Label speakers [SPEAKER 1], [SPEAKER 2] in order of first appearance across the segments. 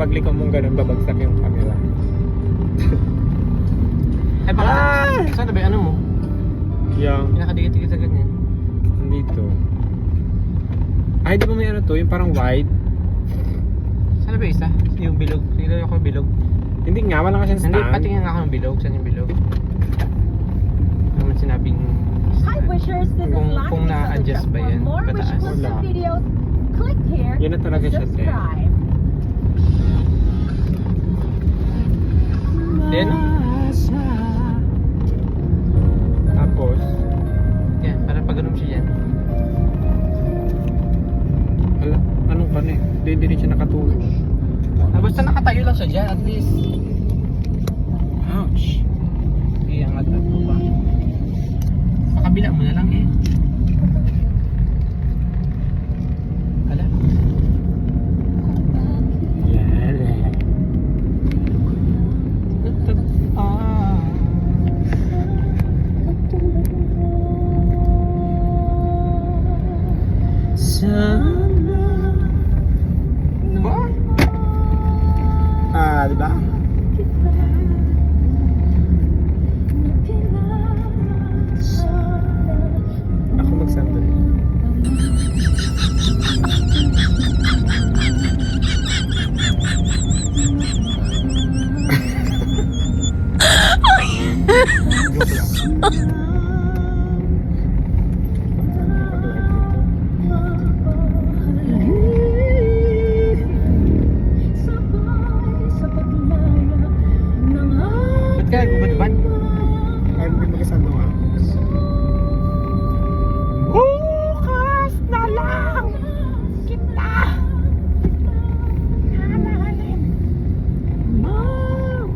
[SPEAKER 1] pagliko mong ganun, babagsak yung camera.
[SPEAKER 2] Ay, baka, saan na ba yung ano mo?
[SPEAKER 1] Yung,
[SPEAKER 2] Pinakadikit-dikit sa ganyan.
[SPEAKER 1] dito. Ay, di ba may ano to? Yung parang wide?
[SPEAKER 2] Saan na ba yung isa? Yung bilog. Tingnan ako yung bilog.
[SPEAKER 1] Hindi nga, wala ka siyang
[SPEAKER 2] Hindi,
[SPEAKER 1] stand.
[SPEAKER 2] patingin nga ako ng bilog. Saan yung bilog? Ano naman sinabing...
[SPEAKER 3] Hi wishers, this is Lottie
[SPEAKER 2] Kung na-adjust ba yan?
[SPEAKER 3] For more wish
[SPEAKER 2] Pataas.
[SPEAKER 3] listed
[SPEAKER 1] Wala.
[SPEAKER 3] videos, click here
[SPEAKER 1] Yun na talaga
[SPEAKER 3] to
[SPEAKER 1] siya, te.
[SPEAKER 3] subscribe.
[SPEAKER 2] Then,
[SPEAKER 1] Tapos,
[SPEAKER 2] yan. Para pag ganun siya yan.
[SPEAKER 1] ala, anong ka na eh? Hindi rin siya nakatulog.
[SPEAKER 2] Basta nakatayo lang siya dyan. At least,
[SPEAKER 1] Ouch.
[SPEAKER 2] iangat at ba? Sa kabila mo na lang eh. Hala.
[SPEAKER 1] Yan.
[SPEAKER 2] Ah. Ba?
[SPEAKER 1] Ah, di ba? Ako magsandal.
[SPEAKER 2] Ba't kaya gubad-bad?
[SPEAKER 1] Ay, hindi magkasama nga.
[SPEAKER 2] Bukas na lang kita hanahanap. Mamahalin.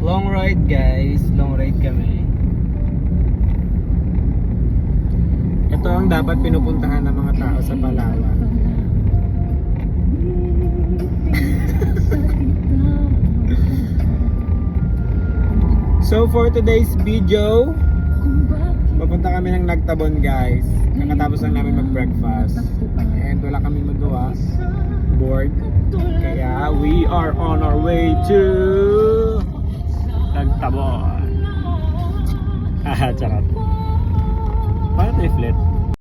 [SPEAKER 2] Long ride guys, long ride kami.
[SPEAKER 1] Ito ang dapat pinupuntahan ng mga tao sa Palawan. So for today's video, papunta kami ng Nagtabon guys. Kakatapos lang namin mag-breakfast. And wala kami magawa. Bored. Kaya we are on our way to Nagtabon. Haha, charot. Paano ito i-flip?